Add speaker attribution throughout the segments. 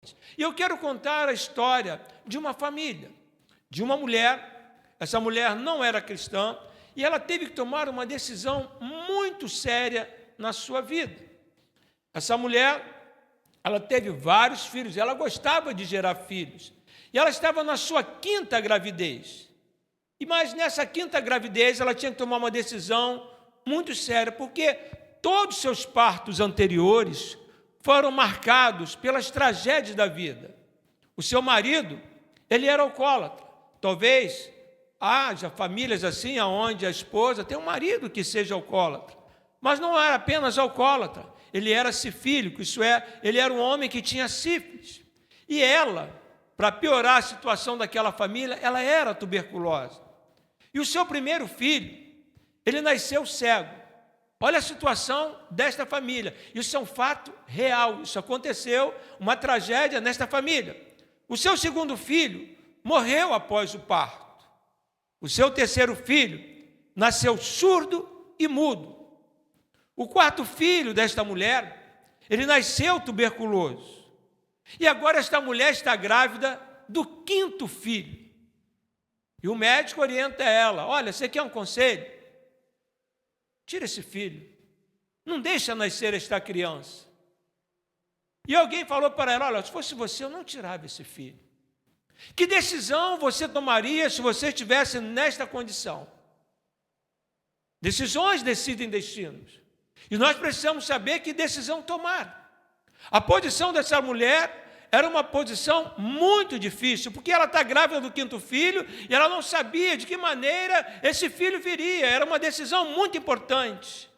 Speaker 1: importantes. E eu quero contar a história de uma família, de uma mulher. Essa mulher não era cristã e ela teve que tomar uma decisão muito séria na sua vida. Essa mulher, ela teve vários filhos, ela gostava de gerar filhos. E ela estava na sua 5ª gravidez. Mas nessa 5ª gravidez ela tinha que tomar uma decisão muito séria, porque todos os seus partos anteriores foram marcados pelas tragédias da vida. O seu marido, ele era alcoólatra. Talvez haja famílias assim, onde a esposa tem um marido que seja alcoólatra. Mas não era apenas alcoólatra, ele era sifílico, isso é, ele era um homem que tinha sífilis. E ela, para piorar a situação daquela família, ela era tuberculosa. E o seu primeiro filho, ele nasceu cego. Olha a situação desta família. Isso é um fato real, isso aconteceu, uma tragédia nesta família. O seu segundo filho morreu após o parto. O seu terceiro filho nasceu surdo e mudo. O quarto filho desta mulher, ele nasceu tuberculoso. E agora esta mulher está grávida do 5º filho. E o médico orienta ela: olha, você quer um conselho? Tira esse filho. Não deixa nascer esta criança. E alguém falou para ela: olha, se fosse você, eu não tirava esse filho. Que decisão você tomaria se você estivesse nesta condição? Decisões decidem destinos. E nós precisamos saber que decisão tomar. A posição dessa mulher era uma posição muito difícil, porque ela está grávida do 5º filho e ela não sabia de que maneira esse filho viria. Era uma decisão muito importante.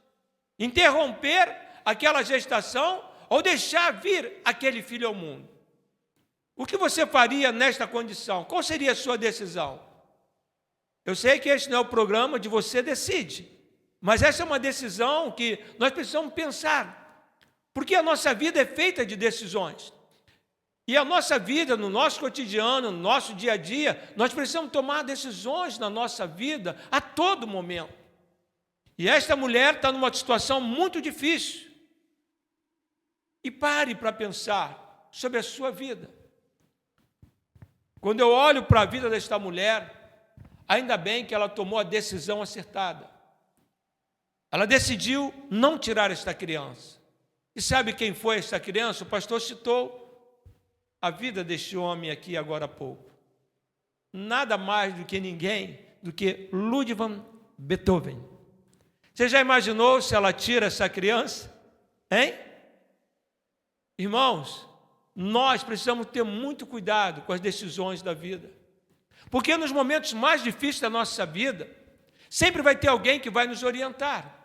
Speaker 1: Interromper aquela gestação ou deixar vir aquele filho ao mundo. O que você faria nesta condição? Qual seria a sua decisão? Eu sei que este não é o programa de Você Decide, mas essa é uma decisão que nós precisamos pensar, porque a nossa vida é feita de decisões. E a nossa vida, no nosso cotidiano, no nosso dia a dia, nós precisamos tomar decisões na nossa vida a todo momento. E esta mulher está numa situação muito difícil. E pare para pensar sobre a sua vida. Quando eu olho para a vida desta mulher, ainda bem que ela tomou a decisão acertada. Ela decidiu não tirar esta criança. E sabe quem foi esta criança? O pastor citou a vida deste homem aqui agora há pouco. Nada mais do que ninguém, do que Ludwig Beethoven. Você já imaginou se ela tira essa criança? Hein? Irmãos, nós precisamos ter muito cuidado com as decisões da vida. Porque nos momentos mais difíceis da nossa vida, sempre vai ter alguém que vai nos orientar.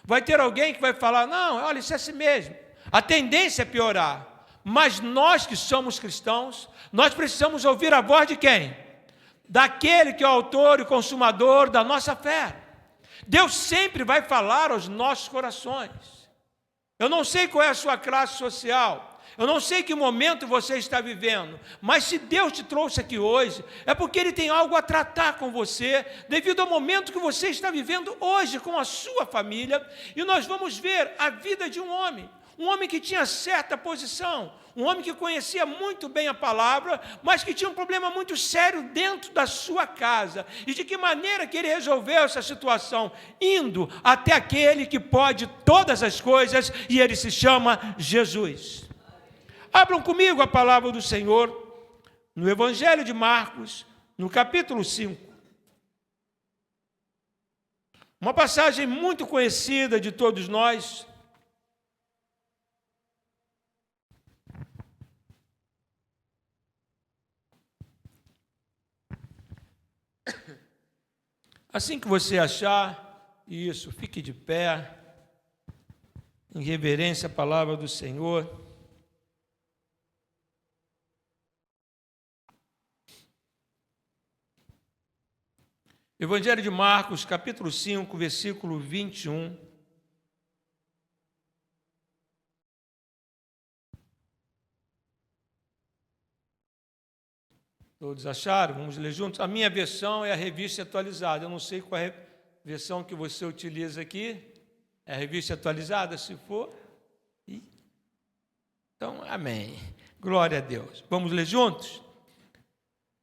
Speaker 1: Vai ter alguém que vai falar: não, olha, isso é assim mesmo. A tendência é piorar. Mas nós que somos cristãos, nós precisamos ouvir a voz de quem? Daquele que é o autor e consumador da nossa fé. Deus sempre vai falar aos nossos corações. Eu não sei qual é a sua classe social, eu não sei que momento você está vivendo, mas se Deus te trouxe aqui hoje, é porque Ele tem algo a tratar com você, devido ao momento que você está vivendo hoje com a sua família. E nós vamos ver a vida de um homem que tinha certa posição, um homem que conhecia muito bem a palavra, mas que tinha um problema muito sério dentro da sua casa. E de que maneira que ele resolveu essa situação? Indo até aquele que pode todas as coisas, e ele se chama Jesus. Abram comigo a palavra do Senhor, no Evangelho de Marcos, no capítulo 5. Uma passagem muito conhecida de todos nós. Assim que você achar isso, fique de pé, em reverência à palavra do Senhor. Evangelho de Marcos, capítulo 5, versículo 21. Todos acharam? Vamos ler juntos? A minha versão é a revista atualizada. Eu não sei qual é a versão que você utiliza aqui. É a revista atualizada, se for. Então, amém. Glória a Deus. Vamos ler juntos?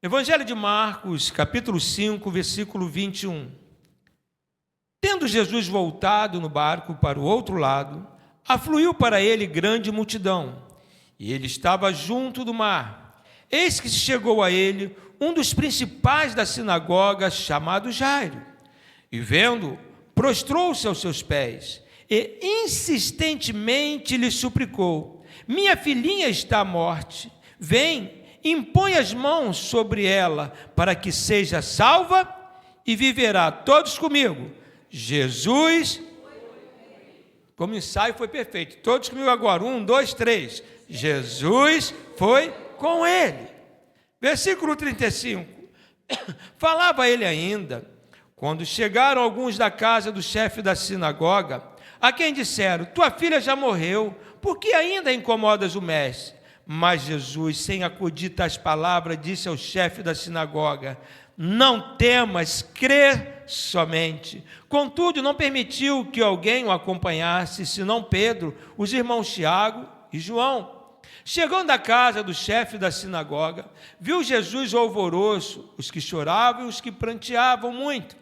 Speaker 1: Evangelho de Marcos, capítulo 5, versículo 21. Tendo Jesus voltado no barco para o outro lado, afluiu para ele grande multidão, e ele estava junto do mar. Eis que chegou a ele um dos principais da sinagoga, chamado Jairo, e vendo, prostrou-se aos seus pés, e insistentemente lhe suplicou: minha filhinha está à morte, vem, impõe as mãos sobre ela, para que seja salva e viverá. Todos comigo. Jesus, como ensaio foi perfeito. Todos comigo agora, 1, 2, 3. Jesus foi com ele. Versículo 35. Falava ele ainda, quando chegaram alguns da casa do chefe da sinagoga, a quem disseram: tua filha já morreu, por que ainda incomodas o mestre? Mas Jesus, sem acudir tais palavras, disse ao chefe da sinagoga: não temas, crê somente. Contudo, não permitiu que alguém o acompanhasse, senão Pedro, os irmãos Tiago e João. Chegando à casa do chefe da sinagoga, viu Jesus o alvoroço, os que choravam e os que pranteavam muito.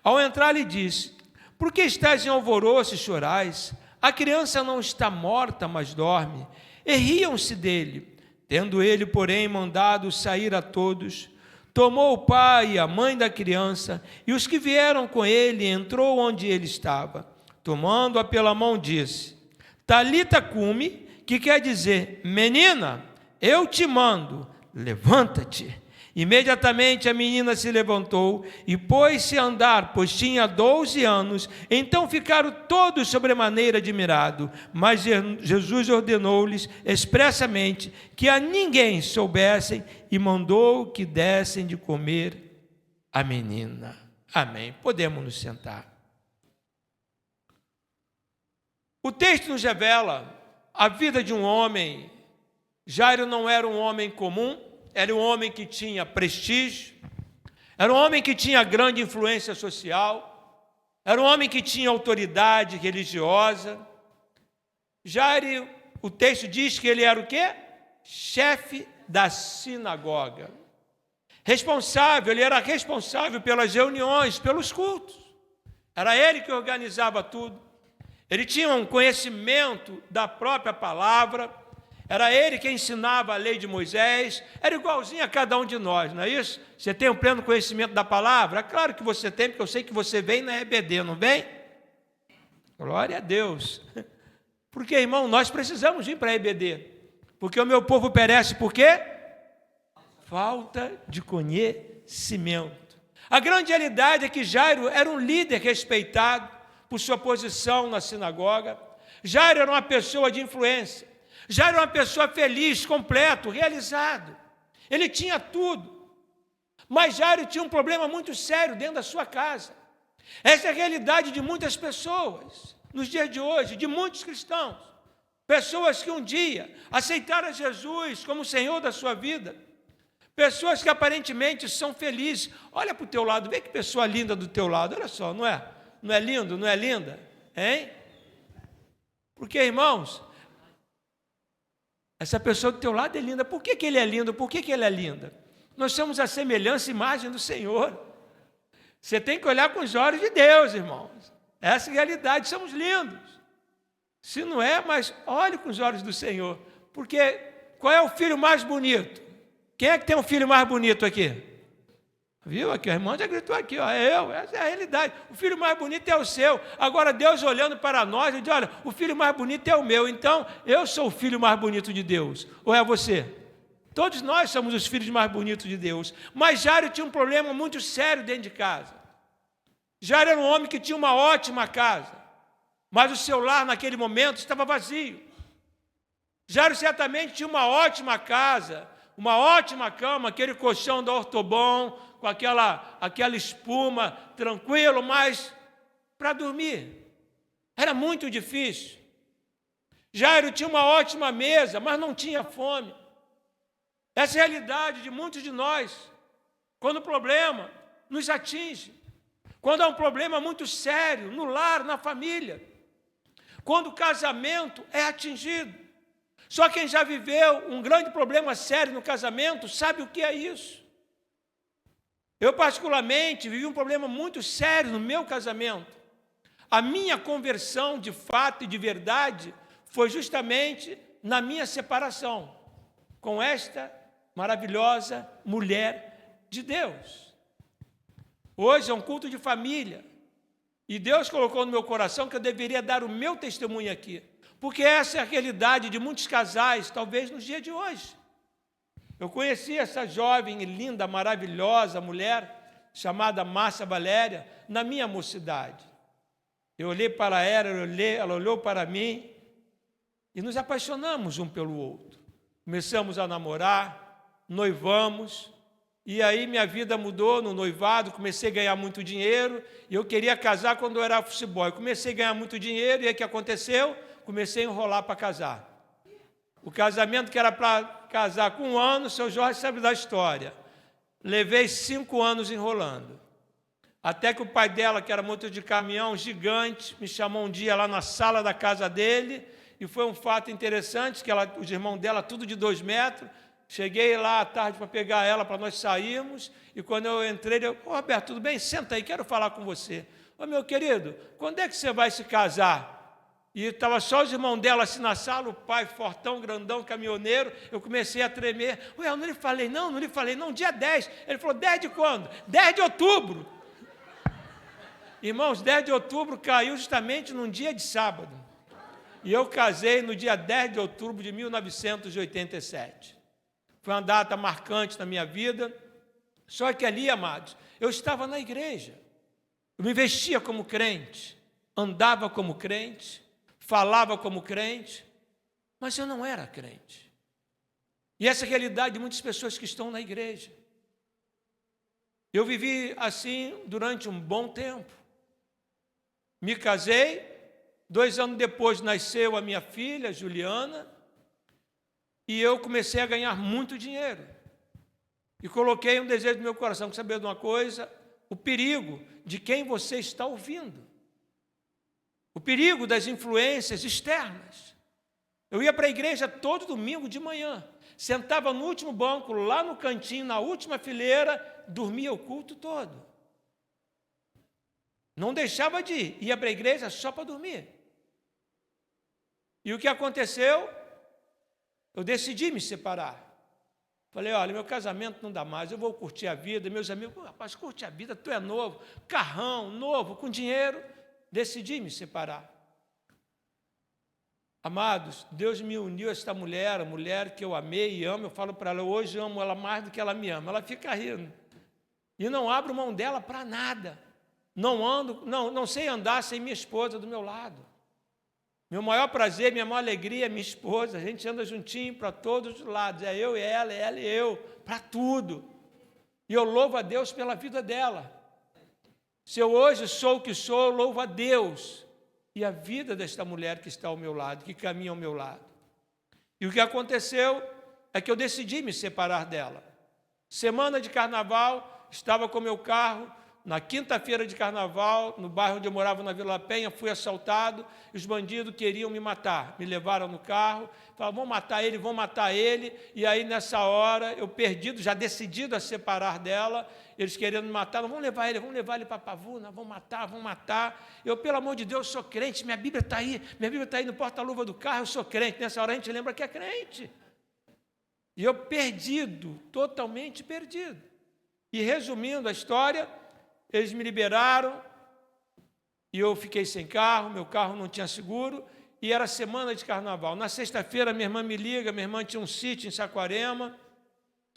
Speaker 1: Ao entrar, lhe disse: por que estáis em alvoroço e chorais? A criança não está morta, mas dorme. E riam-se dele. Tendo ele, porém, mandado sair a todos, tomou o pai e a mãe da criança e os que vieram com ele, entrou onde ele estava. Tomando-a pela mão, disse: Talita cumi, que quer dizer: menina, eu te mando, levanta-te. Imediatamente a menina se levantou e pôs-se a andar, pois tinha 12 anos. Então ficaram todos sobremaneira admirados. Mas Jesus ordenou-lhes expressamente que a ninguém soubessem e mandou que dessem de comer à menina. Amém. Podemos nos sentar. O texto nos revela a vida de um homem. Jairo não era um homem comum. Era um homem que tinha prestígio, era um homem que tinha grande influência social, era um homem que tinha autoridade religiosa. Jairo, o texto diz que ele era o quê? Chefe da sinagoga. Ele era responsável pelas reuniões, pelos cultos. Era ele que organizava tudo. Ele tinha um conhecimento da própria palavra. Era ele que ensinava a lei de Moisés, era igualzinho a cada um de nós, não é isso? Você tem um pleno conhecimento da palavra? É claro que você tem, porque eu sei que você vem na EBD, não vem? Glória a Deus. Porque, irmão, nós precisamos ir para a EBD. Porque o meu povo perece por quê? Falta de conhecimento. A grande realidade é que Jairo era um líder respeitado por sua posição na sinagoga. Jairo era uma pessoa de influência. Jairo era uma pessoa feliz, completo, realizado. Ele tinha tudo. Mas Jairo tinha um problema muito sério dentro da sua casa. Essa é a realidade de muitas pessoas, nos dias de hoje, de muitos cristãos. Pessoas que um dia aceitaram Jesus como Senhor da sua vida. Pessoas que aparentemente são felizes. Olha para o teu lado, vê que pessoa linda do teu lado. Olha só, não é? Não é lindo, não é linda? Hein? Porque, irmãos, essa pessoa do teu lado é linda. Por que ele é lindo? Por que ele é linda? Nós somos a semelhança e imagem do Senhor. Você tem que olhar com os olhos de Deus, irmãos. Essa é a realidade, somos lindos. Se não é, mas olhe com os olhos do Senhor. Porque qual é o filho mais bonito? Quem é que tem um filho mais bonito aqui? Viu? Aqui, a irmã já gritou aqui, ó, é eu, essa é a realidade. O filho mais bonito é o seu. Agora Deus olhando para nós, ele diz: olha, o filho mais bonito é o meu. Então, eu sou o filho mais bonito de Deus. Ou é você? Todos nós somos os filhos mais bonitos de Deus. Mas Jairo tinha um problema muito sério dentro de casa. Jairo era um homem que tinha uma ótima casa, mas o seu lar naquele momento estava vazio. Jairo certamente tinha uma ótima casa, uma ótima cama, aquele colchão da Ortobon, com aquela espuma, tranquilo, mas para dormir era muito difícil. Jairo tinha uma ótima mesa, mas não tinha fome. Essa é a realidade de muitos de nós. Quando o problema nos atinge, quando há um problema muito sério no lar, na família, quando o casamento é atingido, Só quem já viveu um grande problema sério no casamento sabe o que é isso. Eu, particularmente, vivi um problema muito sério no meu casamento. A minha conversão, de fato e de verdade, foi justamente na minha separação com esta maravilhosa mulher de Deus. Hoje é um culto de família. E Deus colocou no meu coração que eu deveria dar o meu testemunho aqui. Porque essa é a realidade de muitos casais, talvez nos dias de hoje. Eu conheci essa jovem, linda, maravilhosa mulher, chamada Márcia Valéria, na minha mocidade. Eu olhei para ela olhou para mim, e nos apaixonamos um pelo outro. Começamos a namorar, noivamos, e aí minha vida mudou no noivado, comecei a ganhar muito dinheiro, e eu queria casar quando eu era office boy. Comecei a ganhar muito dinheiro, e aí o que aconteceu? Comecei a enrolar para casar. O casamento que era para casar com 1 ano, o seu Jorge sabe da história. Levei 5 anos enrolando. Até que o pai dela, que era motor de caminhão, gigante, me chamou um dia lá na sala da casa dele, e foi um fato interessante, que os irmãos dela, tudo de 2 metros, cheguei lá à tarde para pegar ela, para nós sairmos, e quando eu entrei, Roberto, tudo bem? Senta aí, quero falar com você. Ô, meu querido, quando é que você vai se casar? E estava só os irmãos dela assim na sala, o pai fortão, grandão, caminhoneiro, eu comecei a tremer. Ué, eu não lhe falei não, dia 10. Ele falou, 10 de quando? 10 de outubro. Irmãos, 10 de outubro caiu justamente num dia de sábado. E eu casei no dia 10 de outubro de 1987. Foi uma data marcante na minha vida. Só que ali, amados, eu estava na igreja. Eu me vestia como crente, andava como crente, falava como crente, mas eu não era crente. E essa é a realidade de muitas pessoas que estão na igreja. Eu vivi assim durante um bom tempo. Me casei, 2 anos depois nasceu a minha filha, Juliana, e eu comecei a ganhar muito dinheiro. E coloquei um desejo no meu coração, quer saber de uma coisa? O perigo de quem você está ouvindo. O perigo das influências externas. Eu ia para a igreja todo domingo de manhã, sentava no último banco, lá no cantinho, na última fileira, dormia o culto todo. Não deixava de ir, ia para a igreja só para dormir. E o que aconteceu? Eu decidi me separar. Falei, olha, meu casamento não dá mais, eu vou curtir a vida. Meus amigos, rapaz, curte a vida, tu é novo, carrão, novo, com dinheiro. Decidi me separar. Amados, Deus me uniu a esta mulher, a mulher que eu amei e amo. Eu falo para ela, hoje eu amo ela mais do que ela me ama. Ela fica rindo. E não abro mão dela para nada. Não sei andar sem minha esposa do meu lado. Meu maior prazer, minha maior alegria é minha esposa. A gente anda juntinho para todos os lados. É eu e ela e eu, para tudo. E eu louvo a Deus pela vida dela. Se eu hoje sou o que sou, eu louvo a Deus. E a vida desta mulher que está ao meu lado, que caminha ao meu lado. E o que aconteceu é que eu decidi me separar dela. Semana de carnaval, estava com meu carro. Na quinta-feira de carnaval, no bairro onde eu morava, na Vila Penha, fui assaltado, e os bandidos queriam me matar. Me levaram no carro, falaram, vão matar ele, e aí nessa hora, eu perdido, já decidido a separar dela, eles querendo me matar, vão levar ele para Pavuna, vão matar. Eu, pelo amor de Deus, sou crente, minha Bíblia está aí no porta-luva do carro, eu sou crente. Nessa hora a gente lembra que é crente. E eu perdido, totalmente perdido. E resumindo a história, eles me liberaram e eu fiquei sem carro, meu carro não tinha seguro e era semana de carnaval. Na sexta-feira, minha irmã me liga, minha irmã tinha um sítio em Saquarema,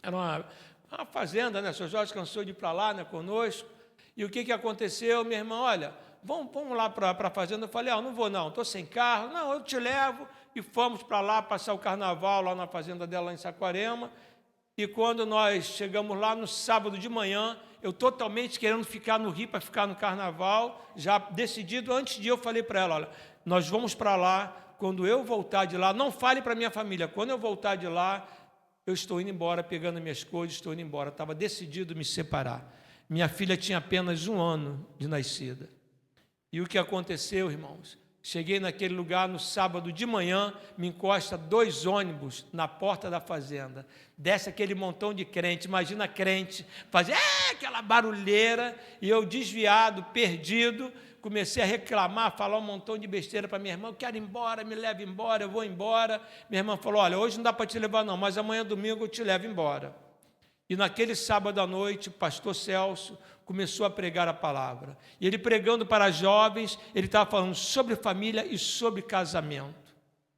Speaker 1: era uma fazenda, né? O Sr. Jorge cansou de ir para lá, né, conosco. E o que aconteceu? Minha irmã, olha, vamos lá para a fazenda. Eu falei, não vou não, estou sem carro. Não, eu te levo. E fomos para lá passar o carnaval lá na fazenda dela, lá em Saquarema. E quando nós chegamos lá no sábado de manhã, eu totalmente querendo ficar no Rio para ficar no carnaval, já decidido, antes de eu falei para ela, olha, nós vamos para lá, quando eu voltar de lá, não fale para minha família, quando eu voltar de lá, eu estou indo embora, pegando minhas coisas, estou indo embora. Estava decidido me separar. Minha filha tinha apenas 1 ano de nascida. E o que aconteceu, irmãos? Cheguei naquele lugar no sábado de manhã, me encosta 2 ônibus na porta da fazenda. Desce aquele montão de crente, imagina crente, fazer aquela barulheira, e eu desviado, perdido, comecei a reclamar, falar um montão de besteira para minha irmã, eu quero ir embora, me leva embora, eu vou embora. Minha irmã falou, olha, hoje não dá para te levar não, mas amanhã domingo eu te levo embora. E naquele sábado à noite, o pastor Celso começou a pregar a palavra. E ele pregando para jovens, ele estava falando sobre família e sobre casamento.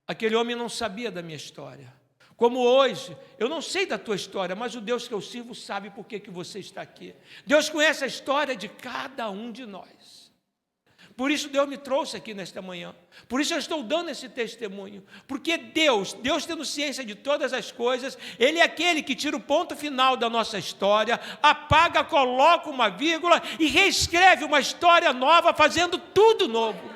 Speaker 1: Aquele homem não sabia da minha história. Como hoje, eu não sei da tua história, mas o Deus que eu sirvo sabe por que você está aqui. Deus conhece a história de cada um de nós. Por isso Deus me trouxe aqui nesta manhã. Por isso eu estou dando esse testemunho. Porque Deus tendo ciência de todas as coisas, Ele é aquele que tira o ponto final da nossa história, apaga, coloca uma vírgula e reescreve uma história nova, fazendo tudo novo.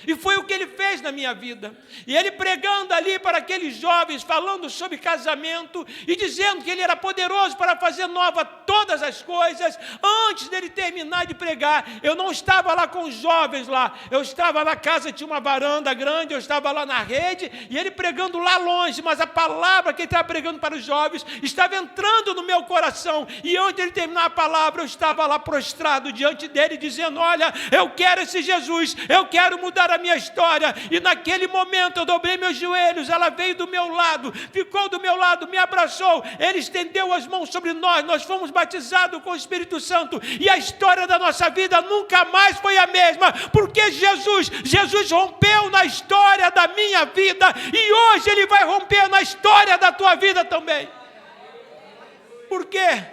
Speaker 1: E foi o que Ele fez na minha vida. E Ele pregando ali para aqueles jovens, falando sobre casamento e dizendo que Ele era poderoso para fazer nova todas as coisas. Antes dele terminar de pregar, eu não estava lá com os jovens lá, eu estava na casa, tinha uma varanda grande, eu estava lá na rede, e Ele pregando lá longe, mas a palavra que Ele estava pregando para os jovens estava entrando no meu coração. E antes dele terminar a palavra, eu estava lá prostrado diante dele, dizendo, olha, eu quero esse Jesus, eu quero mudar a minha história. E naquele momento eu dobrei meus joelhos, ela veio do meu lado, ficou do meu lado, me abraçou, Ele estendeu as mãos sobre nós, nós fomos batizados com o Espírito Santo, e a história da nossa vida nunca mais foi a mesma, porque Jesus rompeu na história da minha vida, e hoje Ele vai romper na história da tua vida também. Por quê?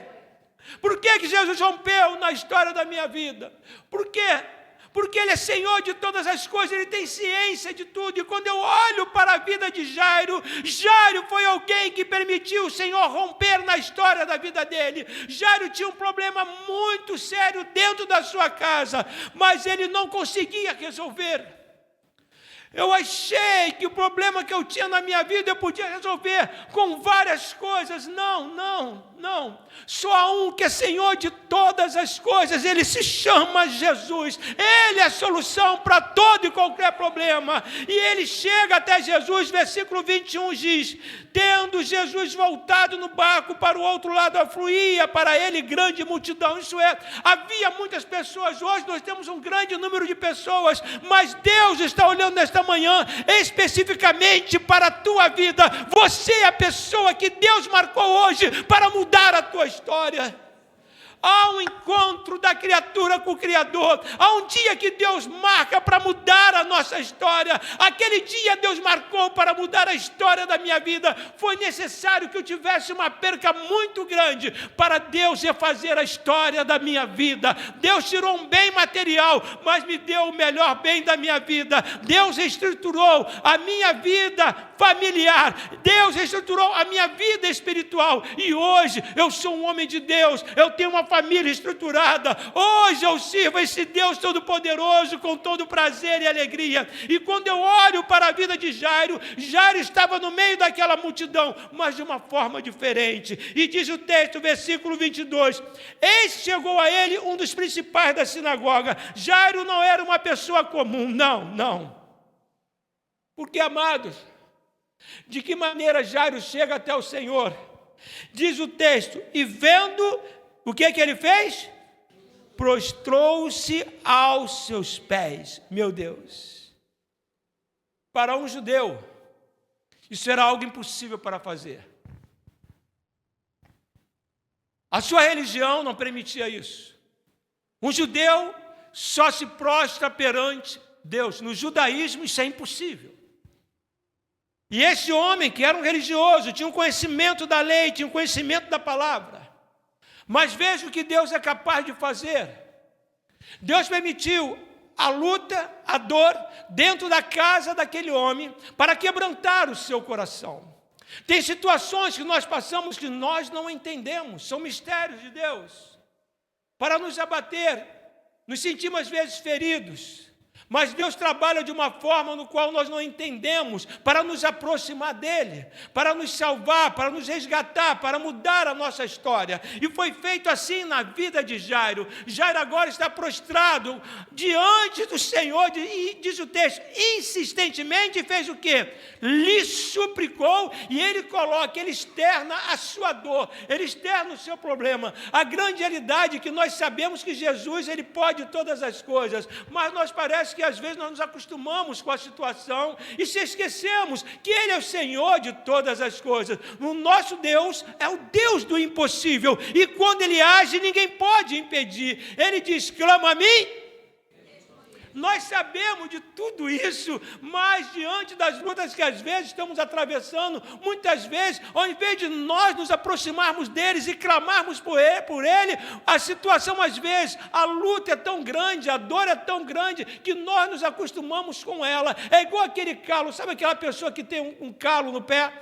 Speaker 1: Por que Jesus rompeu na história da minha vida? Por quê? Porque Ele é Senhor de todas as coisas, Ele tem ciência de tudo. E quando eu olho para a vida de Jairo, Jairo foi alguém que permitiu o Senhor romper na história da vida dele. Jairo tinha um problema muito sério dentro da sua casa, mas ele não conseguia resolver. Eu achei que o problema que eu tinha na minha vida eu podia resolver com várias coisas. Não. Só há um que é Senhor de todas as coisas. Ele se chama Jesus. Ele é a solução para todo e qualquer problema. E ele chega até Jesus, versículo 21 diz, tendo Jesus voltado no barco para o outro lado, afluía para ele grande multidão. Isso é, havia muitas pessoas. Hoje nós temos um grande número de pessoas, mas Deus está olhando nesta manhã especificamente para a tua vida. Você é a pessoa que Deus marcou hoje para mudar a tua história. Há um encontro da criatura com o Criador. Há um dia que Deus marca para mudar a nossa história. Aquele dia Deus marcou para mudar a história da minha vida. Foi necessário que eu tivesse uma perca muito grande para Deus refazer a história da minha vida. Deus tirou um bem material, mas me deu o melhor bem da minha vida. Deus reestruturou a minha vida familiar. Deus reestruturou a minha vida espiritual. E hoje eu sou um homem de Deus. Eu tenho uma família estruturada. Hoje eu sirvo esse Deus Todo-Poderoso com todo prazer e alegria. E quando eu olho para a vida de Jairo, Jairo estava no meio daquela multidão, mas de uma forma diferente. E diz o texto, versículo 22, eis que chegou a ele um dos principais da sinagoga. Jairo não era uma pessoa comum, não. Porque, amados, de que maneira Jairo chega até o Senhor? Diz o texto, e vendo, o que ele fez? Prostrou-se aos seus pés. Meu Deus. Para um judeu, isso era algo impossível para fazer. A sua religião não permitia isso. Um judeu só se prostra perante Deus. No judaísmo isso é impossível. E esse homem, que era um religioso, tinha um conhecimento da lei, tinha um conhecimento da palavra. Mas veja o que Deus é capaz de fazer. Deus permitiu a luta, a dor, dentro da casa daquele homem, para quebrantar o seu coração. Tem situações que nós passamos que nós não entendemos, são mistérios de Deus. Para nos abater, nos sentimos às vezes feridos, Mas Deus trabalha de uma forma no qual nós não entendemos, para nos aproximar dEle, para nos salvar, para nos resgatar, para mudar a nossa história. E foi feito assim na vida de Jairo. Jairo agora está prostrado diante do Senhor, e diz o texto, insistentemente fez o quê? Lhe suplicou, e ele coloca, ele externa a sua dor, ele externa o seu problema. A grande realidade é que nós sabemos que Jesus, ele pode todas as coisas, mas nós parece que às vezes nós nos acostumamos com a situação e se esquecemos que Ele é o Senhor de todas as coisas. O nosso Deus é o Deus do impossível, e quando Ele age, ninguém pode impedir. Ele diz, clama a mim. Nós sabemos de tudo isso, mas diante das lutas que às vezes estamos atravessando, muitas vezes, ao invés de nós nos aproximarmos deles e clamarmos por ele, a situação às vezes, a luta é tão grande, a dor é tão grande, que nós nos acostumamos com ela. É igual aquele calo, sabe aquela pessoa que tem um calo no pé?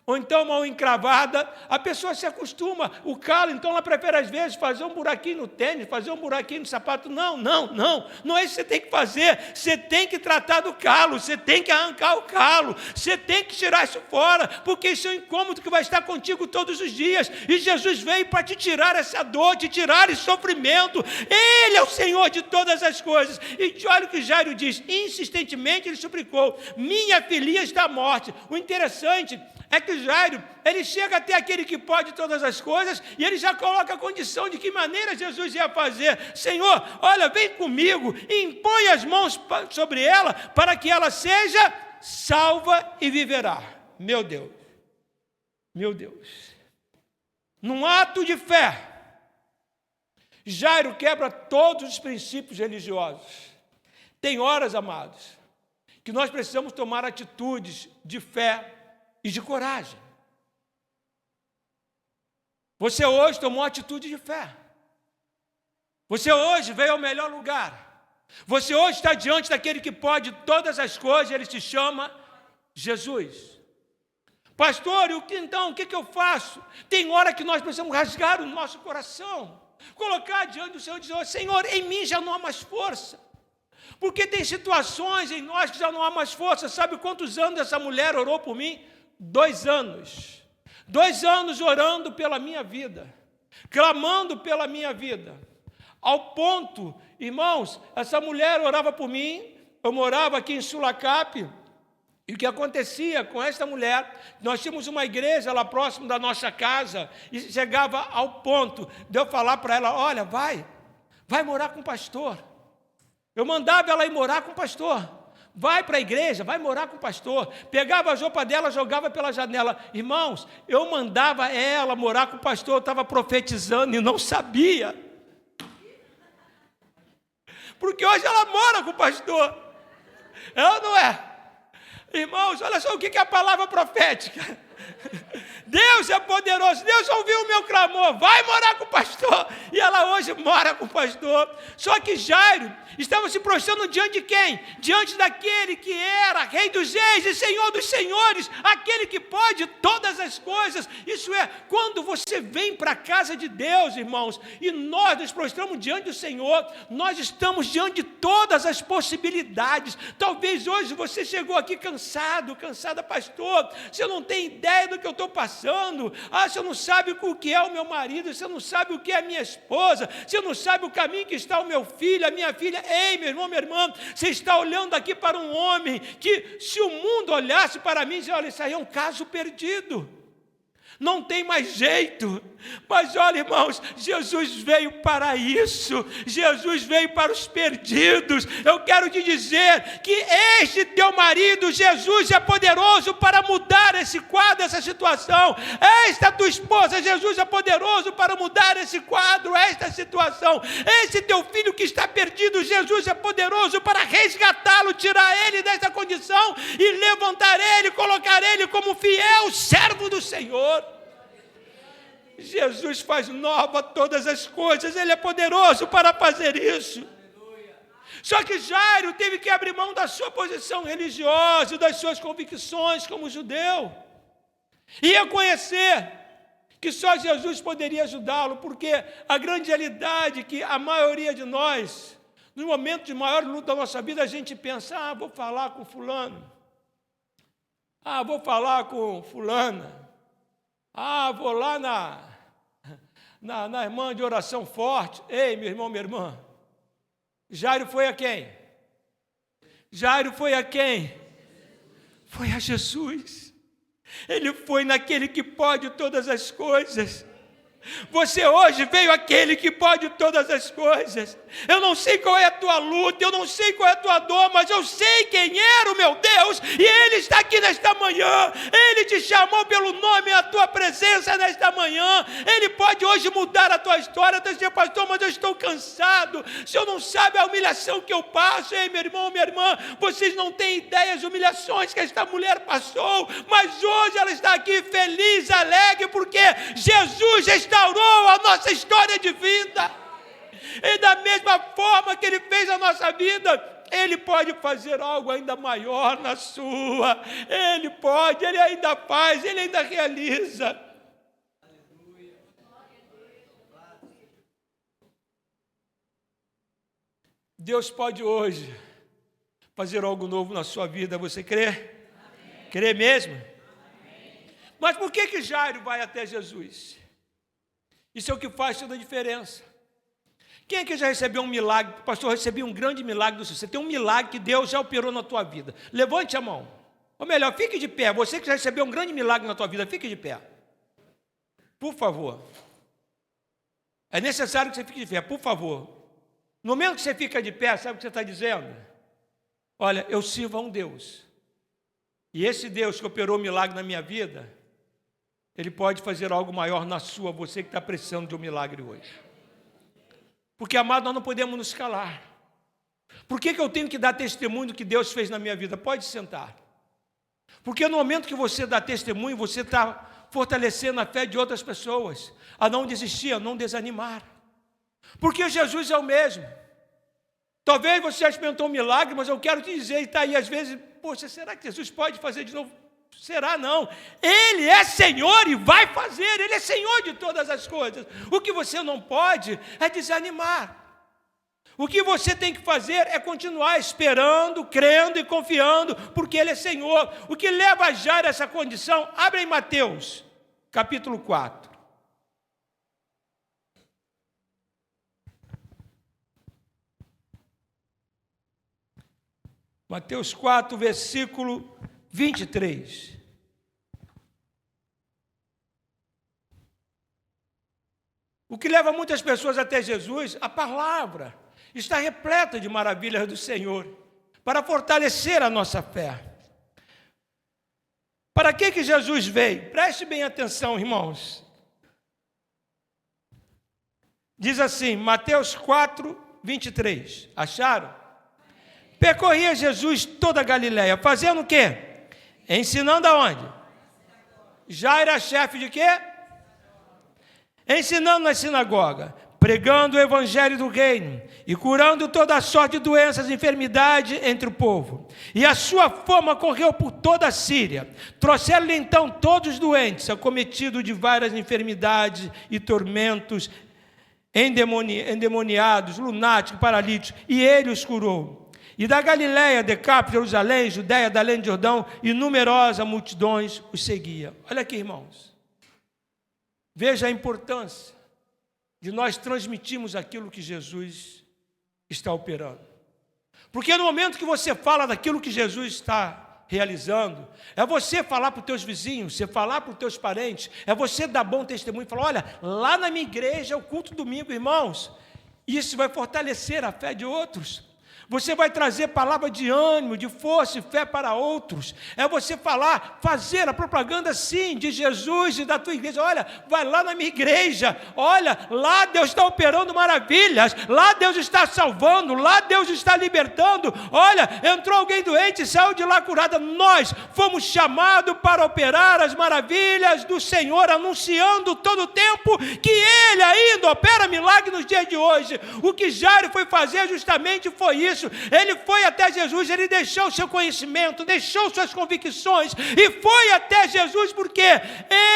Speaker 1: Ou então uma unha encravada, a pessoa se acostuma, o calo, então ela prefere às vezes fazer um buraquinho no tênis, fazer um buraquinho no sapato. Não é isso que você tem que fazer. Você tem que tratar do calo, você tem que arrancar o calo, você tem que tirar isso fora, porque isso é um incômodo que vai estar contigo todos os dias, e Jesus veio para te tirar essa dor, te tirar esse sofrimento. Ele é o Senhor de todas as coisas. E olha o que Jairo diz, insistentemente ele suplicou, minha filhinha está à morte. O interessante é que Jairo, ele chega até aquele que pode todas as coisas, e ele já coloca a condição de que maneira Jesus ia fazer. Senhor, olha, vem comigo e impõe as mãos sobre ela, para que ela seja salva e viverá. Meu Deus, num ato de fé, Jairo quebra todos os princípios religiosos. Tem horas, amados, que nós precisamos tomar atitudes de fé e de coragem. Você hoje tomou uma atitude de fé. Você hoje veio ao melhor lugar. Você hoje está diante daquele que pode todas as coisas, ele se chama Jesus. Pastor, e o que eu faço? Tem hora que nós precisamos rasgar o nosso coração, colocar diante do Senhor e dizer, Senhor, em mim já não há mais força. Porque tem situações em nós que já não há mais força. Sabe quantos anos essa mulher orou por mim? 2 anos. 2 anos orando pela minha vida, clamando pela minha vida, ao ponto, irmãos, essa mulher orava por mim. Eu morava aqui em Sulacap, e o que acontecia com esta mulher, nós tínhamos uma igreja lá próximo da nossa casa, e chegava ao ponto de eu falar para ela, olha, vai morar com o pastor. Eu mandava ela ir morar com o pastor. Vai para a igreja, vai morar com o pastor. Pegava a roupa dela, jogava pela janela. Irmãos, eu mandava ela morar com o pastor, eu estava profetizando e não sabia. Porque hoje ela mora com o pastor. Ela não é. Irmãos, olha só o que é a palavra profética. Deus é poderoso, Deus ouviu o meu clamor, vai morar com o pastor. E ela hoje mora com o pastor. Só que Jairo estava se prostrando diante de quem? Diante daquele que era Rei dos Reis e Senhor dos Senhores, aquele que pode todas as coisas. Isso é, quando você vem para a casa de Deus, irmãos, e nós nos prostramos diante do Senhor, nós estamos diante de todas as possibilidades. Talvez hoje você chegou aqui cansada, pastor, você não tem ideia do que eu estou passando. Você não sabe o que é o meu marido, você não sabe o que é a minha esposa, você não sabe o caminho que está o meu filho, a minha filha. Ei, meu irmão, minha irmã, você está olhando aqui para um homem que, se o mundo olhasse para mim, dizia, olha, isso aí é um caso perdido, não tem mais jeito. Mas olha, irmãos, Jesus veio para isso, Jesus veio para os perdidos. Eu quero te dizer que este teu marido, Jesus, é poderoso para mudar esse quadro, essa situação. Esta tua esposa, Jesus, é poderoso para mudar esse quadro, esta situação. Esse teu filho que está perdido, Jesus é poderoso para resgatá-lo, tirar ele dessa condição e levantar ele, colocar ele como fiel servo do Senhor. Jesus faz nova todas as coisas, Ele é poderoso para fazer isso. Só que Jairo teve que abrir mão da sua posição religiosa, das suas convicções como judeu, e reconhecer que só Jesus poderia ajudá-lo, porque a grande realidade é que a maioria de nós No momento de maior luta da nossa vida, a gente pensa, vou falar com fulano. Vou falar com fulana. Vou lá na irmã de oração forte. Ei, meu irmão, minha irmã. Jairo foi a quem? Jairo foi a quem? Foi a Jesus. Ele foi naquele que pode todas as coisas. Você hoje veio àquele que pode todas as coisas. Eu não sei qual é a tua luta, eu não sei qual é a tua dor, mas eu sei quem era o meu Deus, e Ele está aqui nesta manhã. Ele te chamou pelo nome, a tua presença nesta manhã. Ele pode hoje mudar a tua história. Tu diz, pastor, mas eu estou cansado. O senhor não sabe a humilhação que eu passo. Ei, meu irmão, minha irmã, vocês não têm ideia das humilhações que esta mulher passou, mas hoje ela está aqui feliz, alegre, porque Jesus restaurou a nossa história de vida. E da mesma forma que Ele fez a nossa vida, Ele pode fazer algo ainda maior na sua. Ele pode, Ele ainda faz, Ele ainda realiza. Deus pode hoje fazer algo novo na sua vida. Você crê? Amém. Crê mesmo? Amém. Mas por que Jairo vai até Jesus? Isso é o que faz toda a diferença. Quem é que já recebeu um milagre? Pastor, eu recebi um grande milagre do Senhor. Você tem um milagre que Deus já operou na tua vida. Levante a mão. Ou melhor, fique de pé. Você que já recebeu um grande milagre na tua vida, fique de pé. Por favor. É necessário que você fique de pé, por favor. No momento que você fica de pé, sabe o que você está dizendo? Olha, eu sirvo a um Deus. E esse Deus que operou um milagre na minha vida, Ele pode fazer algo maior na sua, você que está precisando de um milagre hoje. Porque, amado, nós não podemos nos calar. Por que eu tenho que dar testemunho do que Deus fez na minha vida? Pode sentar. Porque no momento que você dá testemunho, você está fortalecendo a fé de outras pessoas, a não desistir, a não desanimar. Porque Jesus é o mesmo. Talvez você já experimentou um milagre, mas eu quero te dizer, e está aí às vezes, poxa, será que Jesus pode fazer de novo? Será não? Ele é Senhor e vai fazer, Ele é Senhor de todas as coisas. O que você não pode é desanimar. O que você tem que fazer é continuar esperando, crendo e confiando, porque Ele é Senhor. O que leva a Jairo a essa condição? Abre em Mateus, capítulo 4. Mateus 4, versículo 23. O que leva muitas pessoas até Jesus, a palavra está repleta de maravilhas do Senhor, para fortalecer a nossa fé. Para que Jesus veio? Preste bem atenção, irmãos. Diz assim, Mateus 4, 23. Acharam? Percorria Jesus toda a Galileia, fazendo o quê? Ensinando aonde? Já era chefe de quê? Ensinando na sinagoga, pregando o evangelho do reino e curando toda a sorte de doenças e enfermidades entre o povo. E a sua fama correu por toda a Síria. Trouxeram-lhe então todos os doentes, acometidos de várias enfermidades e tormentos, endemoniados, lunáticos, paralíticos, e ele os curou. E da Galiléia, Decápolis, Jerusalém, Judéia, da além de Jordão, e numerosas multidões os seguia. Olha aqui, irmãos. Veja a importância de nós transmitirmos aquilo que Jesus está operando. Porque no momento que você fala daquilo que Jesus está realizando, é você falar para os teus vizinhos, você falar para os teus parentes, é você dar bom testemunho e falar, olha, lá na minha igreja é o culto domingo, irmãos. Isso vai fortalecer a fé de outros. Você vai trazer palavra de ânimo, de força e fé para outros. É você falar, fazer a propaganda sim de Jesus e da tua igreja. Olha, vai lá na minha igreja. Olha, lá Deus está operando maravilhas. Lá Deus está salvando. Lá Deus está libertando. Olha, entrou alguém doente, saiu de lá curada. Nós fomos chamados para operar as maravilhas do Senhor, anunciando todo o tempo que Ele ainda opera milagre nos dias de hoje. O que Jairo foi fazer justamente foi isso. isso. Ele foi até Jesus, ele deixou o seu conhecimento, deixou suas convicções e foi até Jesus porque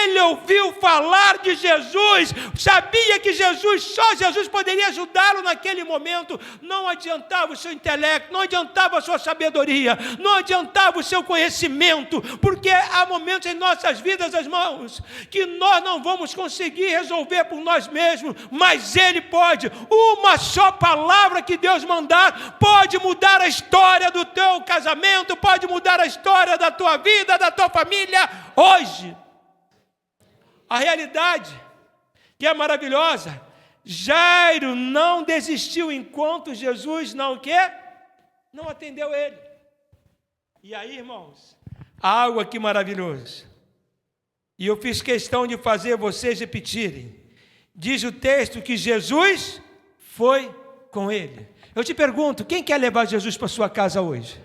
Speaker 1: ele ouviu falar de Jesus, sabia que só Jesus poderia ajudá-lo naquele momento. Não adiantava o seu intelecto, não adiantava a sua sabedoria, não adiantava o seu conhecimento, porque há momentos em nossas vidas, irmãos, que nós não vamos conseguir resolver por nós mesmos, mas ele pode. Uma só palavra que Deus mandar pode mudar a história do teu casamento, pode mudar a história da tua vida, da tua família hoje. A realidade que é maravilhosa, Jairo não desistiu enquanto Jesus não atendeu ele. E aí, irmãos, algo aqui maravilhoso. E eu fiz questão de fazer vocês repetirem. Diz o texto que Jesus foi com ele. Eu te pergunto, quem quer levar Jesus para sua casa hoje?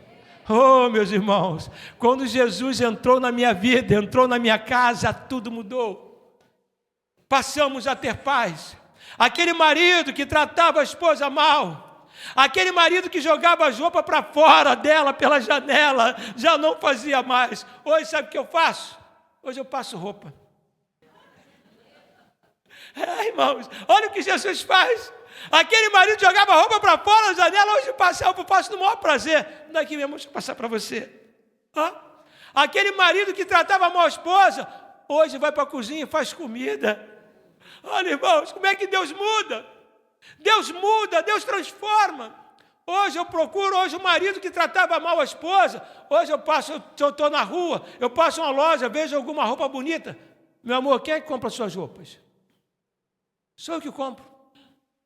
Speaker 1: Oh, meus irmãos, quando Jesus entrou na minha vida, entrou na minha casa, tudo mudou. Passamos a ter paz. Aquele marido que tratava a esposa mal, aquele marido que jogava as roupas para fora dela pela janela, já não fazia mais. Hoje sabe o que eu faço? Hoje eu passo roupa. Irmãos, olha o que Jesus faz. Aquele marido jogava a roupa para fora da janela, hoje eu passo no maior prazer. Daqui mesmo, deixa eu passar para você. Aquele marido que tratava mal a esposa, hoje vai para a cozinha e faz comida. Olha, irmãos, como é que Deus muda? Deus muda, Deus transforma. Hoje eu procuro, o marido que tratava mal a esposa, hoje eu estou na rua, eu passo uma loja, vejo alguma roupa bonita. Meu amor, quem é que compra as suas roupas? Sou eu que compro.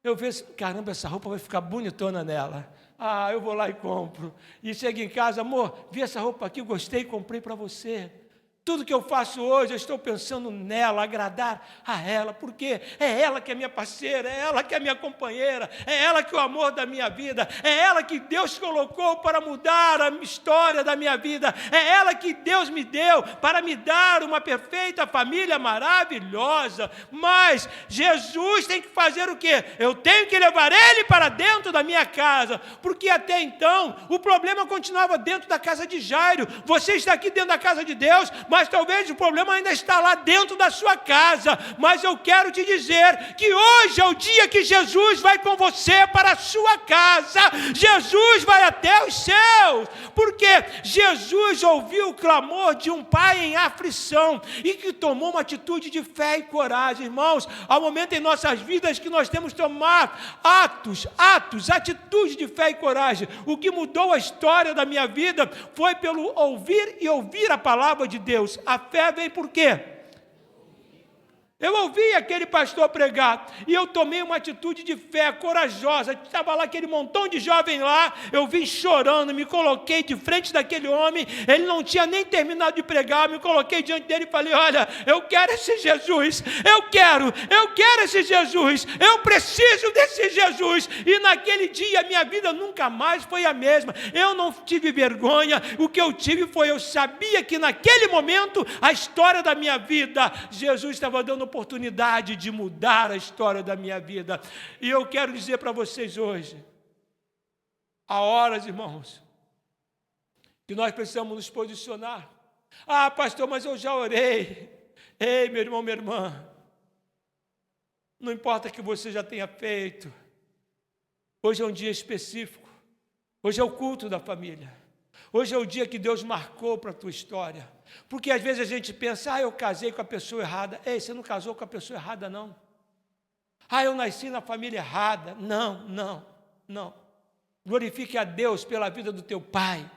Speaker 1: Eu vejo, caramba, essa roupa vai ficar bonitona nela. Eu vou lá e compro. E chego em casa, amor, vi essa roupa aqui, gostei, comprei para você. Tudo que eu faço hoje, eu estou pensando nela, agradar a ela, porque é ela que é minha parceira, é ela que é minha companheira, é ela que é o amor da minha vida, é ela que Deus colocou para mudar a história da minha vida, é ela que Deus me deu para me dar uma perfeita família maravilhosa. Mas Jesus tem que fazer o quê? Eu tenho que levar ele para dentro da minha casa, porque até então o problema continuava dentro da casa de Jairo. Você está aqui dentro da casa de Deus, mas talvez o problema ainda está lá dentro da sua casa. Mas eu quero te dizer que hoje é o dia que Jesus vai com você para a sua casa. Jesus vai até os céus, porque Jesus ouviu o clamor de um pai em aflição e que tomou uma atitude de fé e coragem. Irmãos, há um momento em nossas vidas que nós temos que tomar atitude de fé e coragem. O que mudou a história da minha vida foi pelo ouvir a palavra de Deus. A fé vem por quê? Eu ouvi aquele pastor pregar e eu tomei uma atitude de fé corajosa. Estava lá aquele montão de jovens lá, eu vim chorando, me coloquei de frente daquele homem, ele não tinha nem terminado de pregar, me coloquei diante dele e falei, olha, eu quero esse Jesus, eu quero esse Jesus, eu preciso desse Jesus. E naquele dia minha vida nunca mais foi a mesma. Eu não tive vergonha, o que eu tive foi, eu sabia que naquele momento a história da minha vida, Jesus estava dando oportunidade de mudar a história da minha vida. E eu quero dizer para vocês hoje, há horas, irmãos, que nós precisamos nos posicionar. Pastor, mas eu já orei. Ei, meu irmão, minha irmã, não importa o que você já tenha feito, hoje é um dia específico, hoje é o culto da família, hoje é o dia que Deus marcou para a tua história. Porque às vezes a gente pensa, eu casei com a pessoa errada. Ei, você não casou com a pessoa errada, não. Eu nasci na família errada. Não. Glorifique a Deus pela vida do teu pai,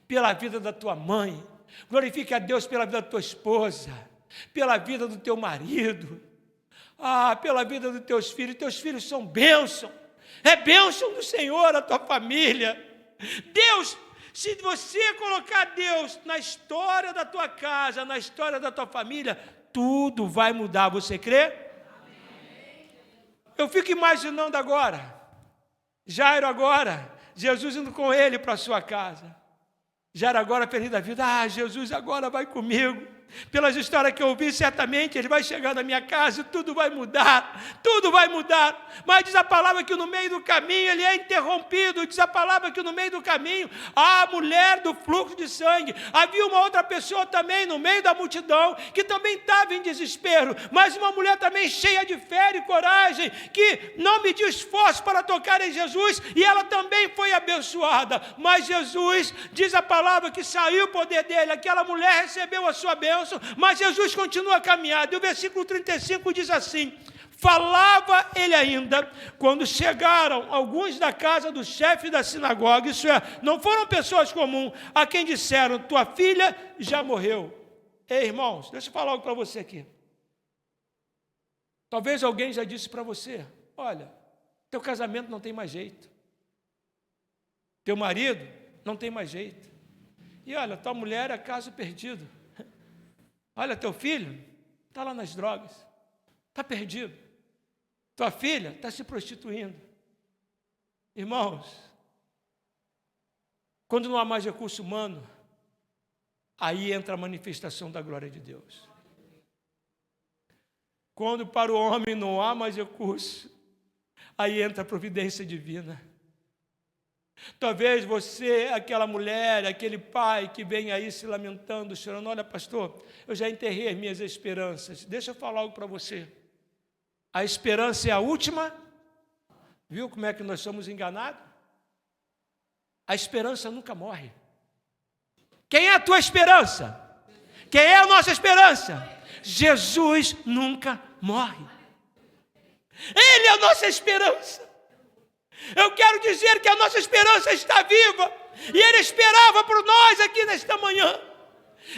Speaker 1: pela vida da tua mãe. Glorifique a Deus pela vida da tua esposa, pela vida do teu marido, pela vida dos teus filhos. Teus filhos são bênção. É bênção do Senhor a tua família. Deus, se você colocar Deus na história da tua casa, na história da tua família, tudo vai mudar. Você crê? Amém. Eu fico imaginando agora, Jairo agora, Jesus indo com ele para a sua casa. Jairo agora feliz da vida, Jesus agora vai comigo. pelas histórias que eu ouvi, certamente ele vai chegar na minha casa e tudo vai mudar, tudo vai mudar. Mas diz a palavra que no meio do caminho ele é interrompido, diz a palavra que no meio do caminho a mulher do fluxo de sangue, havia uma outra pessoa também no meio da multidão, que também estava em desespero, mas uma mulher também cheia de fé e coragem, que não mediu esforço para tocar em Jesus, e ela também foi abençoada. Mas Jesus, diz a palavra que saiu o poder dele, aquela mulher recebeu a sua bênção, mas Jesus continua a caminhada. E o versículo 35 diz assim: falava ele ainda, quando chegaram alguns da casa do chefe da sinagoga, isso é, não foram pessoas comuns, a quem disseram, tua filha já morreu. Ei, irmãos, deixa eu falar algo para você aqui. Talvez alguém já disse para você, olha, teu casamento não tem mais jeito, teu marido não tem mais jeito, e olha, tua mulher é caso perdido, olha, teu filho está lá nas drogas, está perdido, tua filha está se prostituindo. Irmãos, quando não há mais recurso humano, aí entra a manifestação da glória de Deus. Quando para o homem não há mais recurso, aí entra a providência divina. Talvez você, aquela mulher, aquele pai que vem aí se lamentando, chorando, olha pastor, eu já enterrei as minhas esperanças. Deixa eu falar algo para você. A esperança é a última. Viu como é que nós somos enganados? A esperança nunca morre. Quem é a tua esperança? Quem é a nossa esperança? Jesus nunca morre. Ele é a nossa esperança. Eu quero dizer que a nossa esperança está viva. E Ele esperava por nós aqui nesta manhã.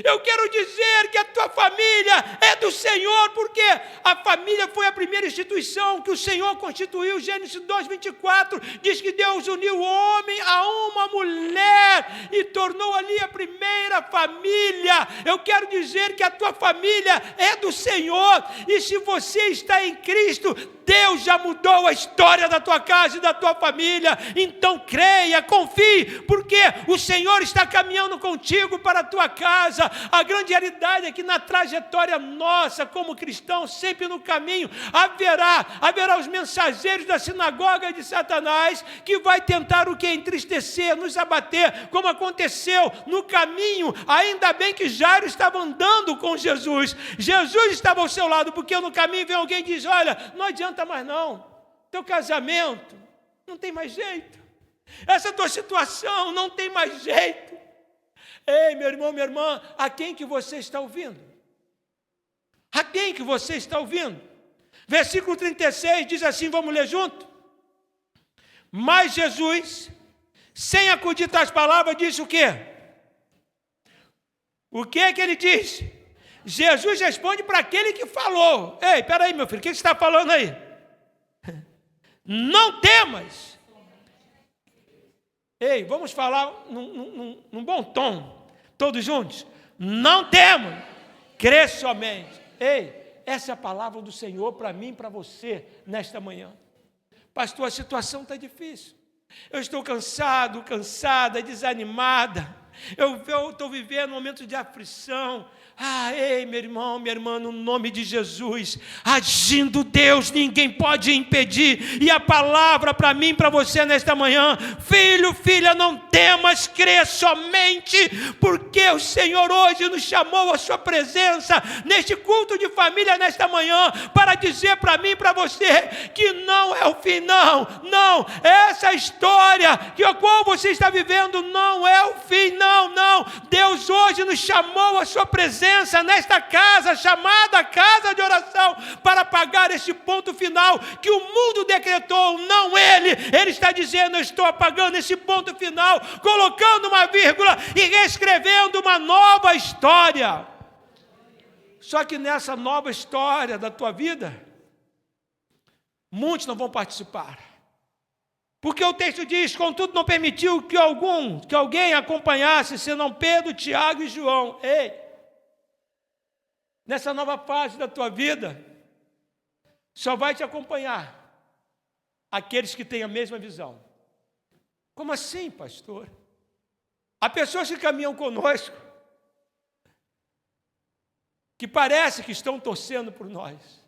Speaker 1: Eu quero dizer que a tua família é do Senhor, porque a família foi a primeira instituição que o Senhor constituiu. Gênesis 2:24 diz que Deus uniu o homem a uma mulher e tornou ali a primeira família. Eu quero dizer que a tua família é do Senhor, e se você está em Cristo, Deus já mudou a história da tua casa e da tua família. Então creia, confie, porque o Senhor está caminhando contigo para a tua casa. A grande realidade é que na trajetória nossa como cristãos, sempre no caminho, haverá os mensageiros da sinagoga de Satanás, que vai tentar o que? Entristecer, nos abater, como aconteceu no caminho. Ainda bem que Jairo estava andando com Jesus. Jesus estava ao seu lado, porque no caminho vem alguém e diz, olha, não adianta mais não, teu casamento não tem mais jeito, essa tua situação não tem mais jeito. Ei, meu irmão, minha irmã, a quem que você está ouvindo? A quem que você está ouvindo? Versículo 36 diz assim, vamos ler junto? Mas Jesus, sem acudir às palavras, disse o quê? O que que ele disse? Jesus responde para aquele que falou. Ei, peraí, meu filho, o que você está falando aí? Não temas. Ei, vamos falar num bom tom, todos juntos. Não temas, crê somente. Ei, essa é a palavra do Senhor para mim e para você nesta manhã. Pastor, a situação está difícil. Eu estou cansado, cansada, desanimada. Eu estou vivendo um momento de aflição. Ei, meu irmão, minha irmã, no nome de Jesus, agindo Deus, ninguém pode impedir. E a palavra para mim, para você nesta manhã, filho, filha, não temas, crê somente, porque o Senhor hoje nos chamou à sua presença, neste culto de família, nesta manhã, para dizer para mim e para você, que não é o fim, não, essa história que a qual você está vivendo, não é o fim, não. Deus hoje nos chamou à sua presença, nesta casa, chamada casa de oração, para apagar este ponto final, que o mundo decretou, não ele está dizendo, eu estou apagando esse ponto final, colocando uma vírgula, e reescrevendo uma nova história. Só que nessa nova história da tua vida, muitos não vão participar, porque o texto diz, contudo não permitiu que alguém acompanhasse, senão Pedro, Tiago e João. Ei, nessa nova fase da tua vida, só vai te acompanhar aqueles que têm a mesma visão. Como assim, pastor? Há pessoas que caminham conosco, que parece que estão torcendo por nós,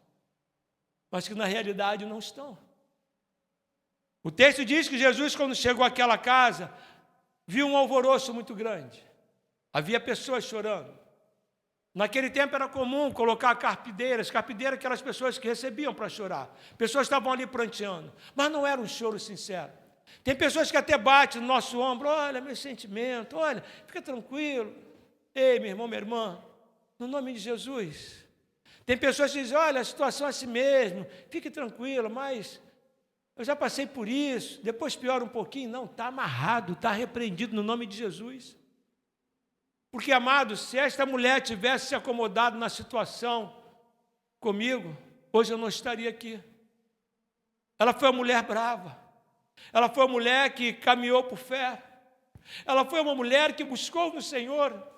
Speaker 1: mas que na realidade não estão. O texto diz que Jesus, quando chegou àquela casa, viu um alvoroço muito grande. Havia pessoas chorando. Naquele tempo era comum colocar carpideiras aquelas pessoas que recebiam para chorar. Pessoas estavam ali pranteando, mas não era um choro sincero. Tem pessoas que até batem no nosso ombro, olha, meu sentimento, olha, fica tranquilo. Ei, meu irmão, minha irmã, no nome de Jesus. Tem pessoas que dizem, olha, a situação é assim mesmo, fique tranquilo, mas eu já passei por isso, depois piora um pouquinho. Não, está amarrado, está repreendido no nome de Jesus. Porque, amados, se esta mulher tivesse se acomodado na situação comigo, hoje eu não estaria aqui. Ela foi uma mulher brava. Ela foi uma mulher que caminhou por fé. Ela foi uma mulher que buscou no Senhor.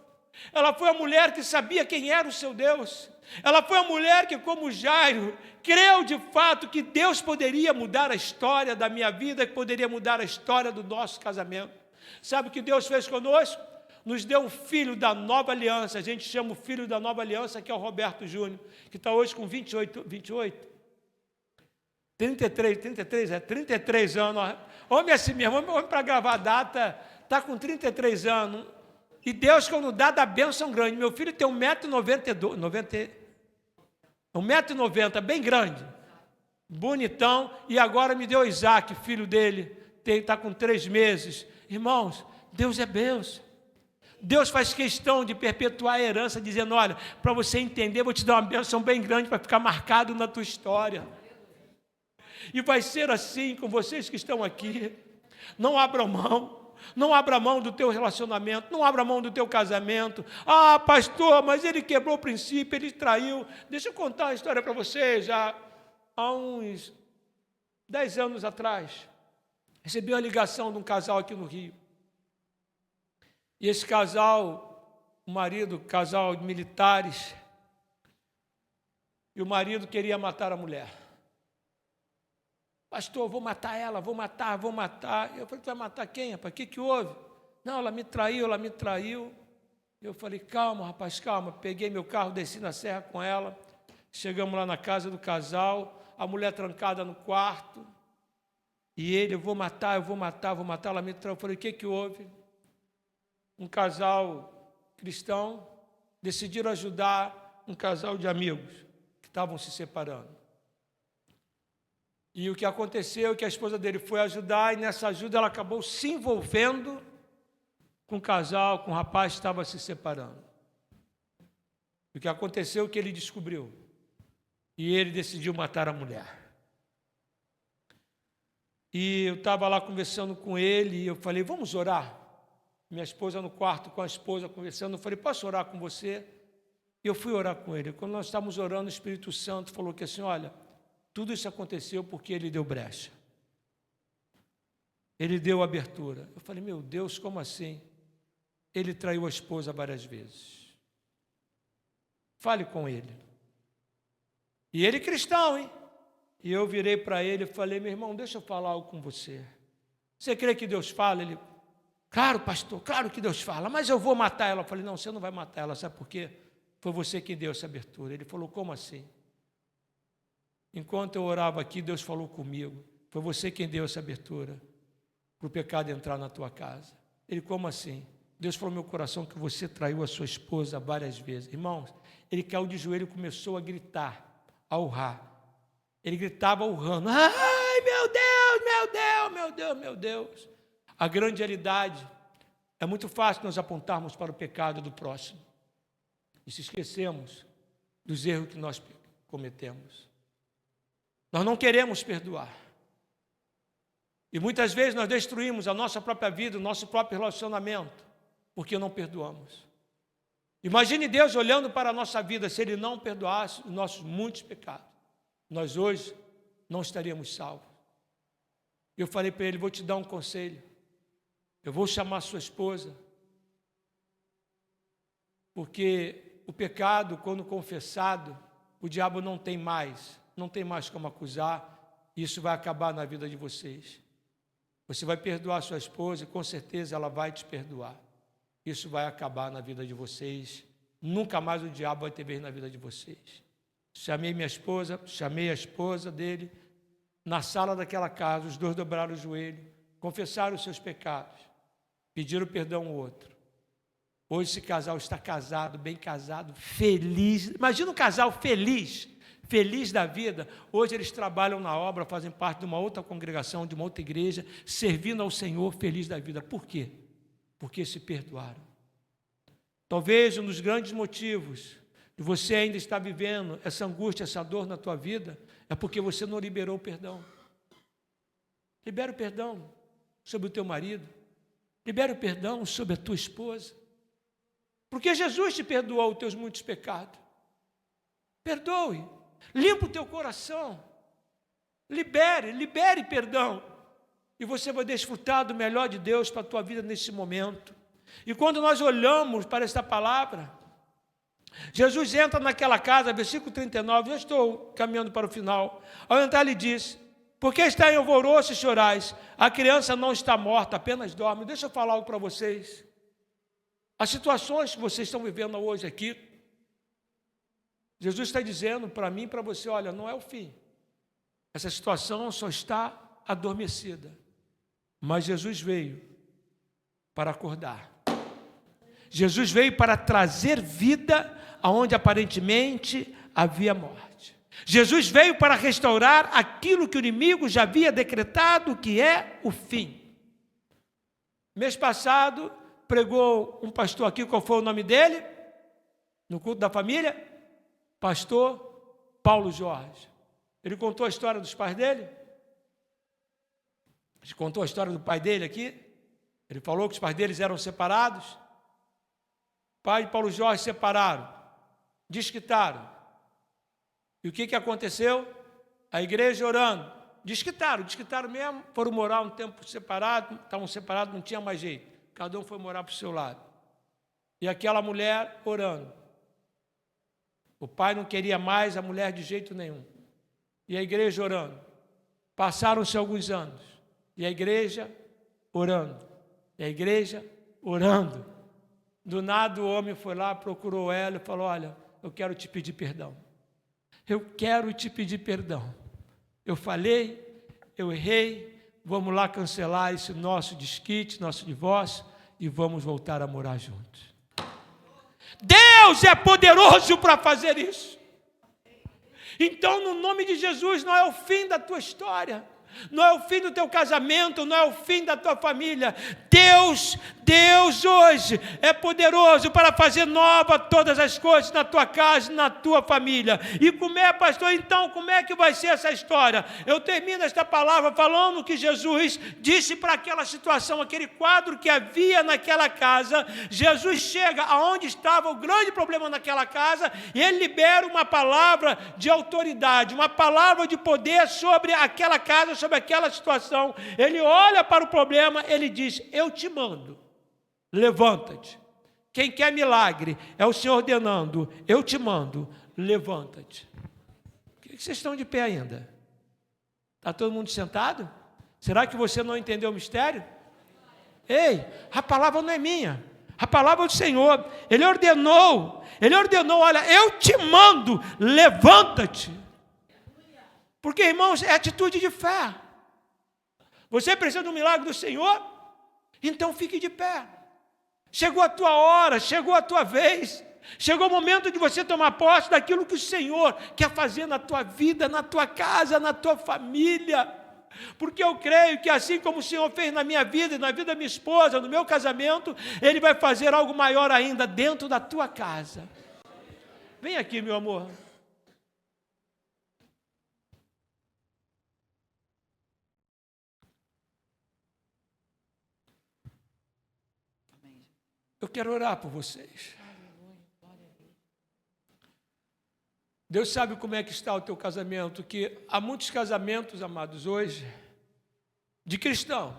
Speaker 1: Ela foi uma mulher que sabia quem era o seu Deus. Ela foi uma mulher que, como Jairo, creu de fato que Deus poderia mudar a história da minha vida, que poderia mudar a história do nosso casamento. Sabe o que Deus fez conosco? Nos deu um filho da nova aliança. A gente chama o filho da nova aliança, que é o Roberto Júnior, que está hoje com 33 anos. Homem assim mesmo, homem para gravar a data, está com 33 anos. E Deus, quando dá bênção grande. Meu filho tem 1,90 m, bem grande, bonitão, e agora me deu Isaac, filho dele, está com 3 meses. Irmãos, Deus é bênção. Deus faz questão de perpetuar a herança, dizendo, olha, para você entender, vou te dar uma bênção bem grande para ficar marcado na tua história. E vai ser assim com vocês que estão aqui. Não abram mão. Não abra mão do teu relacionamento, não abra mão do teu casamento. Ah, pastor, mas ele quebrou o princípio, ele traiu. Deixa eu contar uma história para vocês. Já há uns 10 anos atrás, recebi uma ligação de um casal aqui no Rio. E esse casal, o marido, casal de militares, e o marido queria matar a mulher. Pastor, vou matar ela, vou matar. Eu falei, tu vai matar quem, rapaz? O que houve? Não, ela me traiu. Eu falei, calma, rapaz, calma. Peguei meu carro, desci na serra com ela. Chegamos lá na casa do casal, a mulher trancada no quarto. E ele, eu vou matar, ela me traiu. Eu falei, o que houve? Um casal cristão decidiram ajudar um casal de amigos que estavam se separando. E o que aconteceu é que a esposa dele foi ajudar, e nessa ajuda ela acabou se envolvendo com o casal, com o rapaz que estava se separando. O que aconteceu é que ele descobriu, e ele decidiu matar a mulher. E eu estava lá conversando com ele, e eu falei, vamos orar? Minha esposa no quarto com a esposa conversando, eu falei, posso orar com você? E eu fui orar com ele. Quando nós estávamos orando, o Espírito Santo falou que assim, olha, tudo isso aconteceu porque ele deu brecha. Ele deu abertura. Eu falei, meu Deus, como assim? Ele traiu a esposa várias vezes. Fale com ele. E ele cristão, hein? E eu virei para ele e falei, meu irmão, deixa eu falar algo com você. Você crê que Deus fala? Ele, claro, pastor, claro que Deus fala, mas eu vou matar ela. Eu falei, não, você não vai matar ela, sabe por quê? Foi você quem deu essa abertura. Ele falou, como assim? Enquanto eu orava aqui, Deus falou comigo. Foi você quem deu essa abertura para o pecado entrar na tua casa. Ele, como assim? Deus falou no meu coração que você traiu a sua esposa várias vezes. Irmãos, ele caiu de joelho e começou a gritar, a urrar. Ele gritava urrando, ai, meu Deus, meu Deus, meu Deus, meu Deus. A grande realidade é muito fácil nós apontarmos para o pecado do próximo e se esquecemos dos erros que nós cometemos. Nós não queremos perdoar. E muitas vezes nós destruímos a nossa própria vida, o nosso próprio relacionamento, porque não perdoamos. Imagine Deus olhando para a nossa vida, se Ele não perdoasse os nossos muitos pecados. Nós hoje não estaríamos salvos. Eu falei para ele, vou te dar um conselho. Eu vou chamar sua esposa, porque o pecado, quando confessado, o diabo não tem mais como acusar, e isso vai acabar na vida de vocês. Você vai perdoar sua esposa e com certeza ela vai te perdoar. Isso vai acabar na vida de vocês, nunca mais o diabo vai ter vez na vida de vocês. Chamei minha esposa, chamei a esposa dele, na sala daquela casa, os dois dobraram o joelho, confessaram os seus pecados, pediram perdão um ao outro. Hoje esse casal está casado, bem casado, feliz. Imagina um casal feliz, feliz da vida. Hoje eles trabalham na obra, fazem parte de uma outra congregação, de uma outra igreja, servindo ao Senhor, feliz da vida. Por quê? Porque se perdoaram. Talvez um dos grandes motivos de você ainda estar vivendo essa angústia, essa dor na tua vida, é porque você não liberou o perdão. Libera o perdão sobre o teu marido. Libera o perdão sobre a tua esposa. Porque Jesus te perdoou os teus muitos pecados. Perdoe. Limpa o teu coração. Libere perdão. E você vai desfrutar do melhor de Deus para a tua vida nesse momento. E quando nós olhamos para esta palavra, Jesus entra naquela casa, versículo 39, já estou caminhando para o final. Ao entrar ele diz: por que está em alvoroço e chorais? A criança não está morta, apenas dorme. Deixa eu falar algo para vocês. As situações que vocês estão vivendo hoje aqui, Jesus está dizendo para mim e para você: olha, não é o fim. Essa situação só está adormecida. Mas Jesus veio para acordar. Jesus veio para trazer vida aonde aparentemente havia morte. Jesus veio para restaurar aquilo que o inimigo já havia decretado que é o fim. Mês passado, pregou um pastor aqui, qual foi o nome dele? No culto da família? Pastor Paulo Jorge. Ele contou a história dos pais dele? Ele contou a história do pai dele aqui? Ele falou que os pais deles eram separados. Pai de Paulo Jorge separaram, desquitaram. E o que aconteceu? A igreja orando, desquitaram mesmo, foram morar um tempo separado, estavam separados, não tinha mais jeito. Cada um foi morar para o seu lado. E aquela mulher orando. O pai não queria mais a mulher de jeito nenhum. E a igreja orando. Passaram-se alguns anos. E a igreja orando. E a igreja orando. Do nada o homem foi lá, procurou ela e falou: olha, eu quero te pedir perdão. Eu quero te pedir perdão. Eu falei, eu errei, vamos lá cancelar esse nosso desquite, nosso divórcio e vamos voltar a morar juntos. Deus é poderoso para fazer isso. Então, no nome de Jesus, não é o fim da tua história. Não é o fim do teu casamento, não é o fim da tua família. Deus hoje é poderoso para fazer nova todas as coisas na tua casa, na tua família. E como é, pastor, então, como é que vai ser essa história? Eu termino esta palavra falando que Jesus disse para aquela situação, aquele quadro que havia naquela casa. Jesus chega aonde estava o grande problema naquela casa e ele libera uma palavra de autoridade, uma palavra de poder sobre aquela casa, sobre aquela situação. Ele olha para o problema, ele diz: eu te mando, levanta-te. Quem quer milagre é o Senhor ordenando: eu te mando, levanta-te. Por que vocês estão de pé ainda? Está todo mundo sentado? Será que você não entendeu o mistério? Ei, a palavra não é minha, a palavra é do Senhor. Ele ordenou, olha, eu te mando, levanta-te. Porque, irmãos, é atitude de fé. Você precisa do milagre do Senhor? Então fique de pé. Chegou a tua hora, chegou a tua vez. Chegou o momento de você tomar posse daquilo que o Senhor quer fazer na tua vida, na tua casa, na tua família. Porque eu creio que assim como o Senhor fez na minha vida, na vida da minha esposa, no meu casamento, Ele vai fazer algo maior ainda dentro da tua casa. Vem aqui, meu amor. Eu quero orar por vocês. Deus sabe como é que está o teu casamento, que há muitos casamentos, amados, hoje, de cristãos,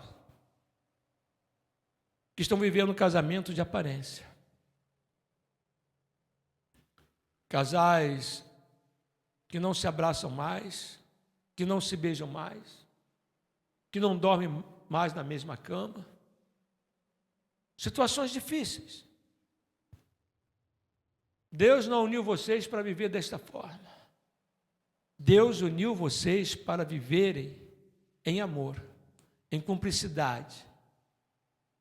Speaker 1: que estão vivendo um casamento de aparência. Casais que não se abraçam mais, que não se beijam mais, que não dormem mais na mesma cama. Situações difíceis. Deus não uniu vocês para viver desta forma. Deus uniu vocês para viverem em amor, em cumplicidade,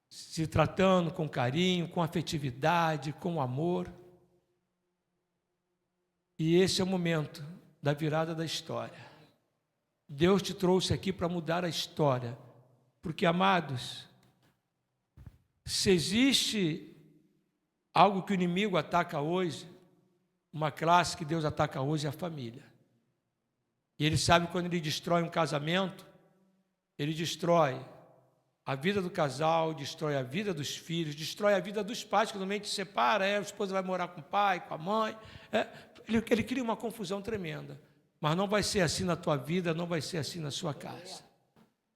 Speaker 1: se tratando com carinho, com afetividade, com amor. E esse é o momento da virada da história. Deus te trouxe aqui para mudar a história, porque, amados, se existe algo que o inimigo ataca hoje, uma classe que Deus ataca hoje é a família. E ele sabe que quando ele destrói um casamento, ele destrói a vida do casal, destrói a vida dos filhos, destrói a vida dos pais, que normalmente se separa, a esposa vai morar com o pai, com a mãe. Ele cria uma confusão tremenda. Mas não vai ser assim na tua vida, não vai ser assim na sua casa.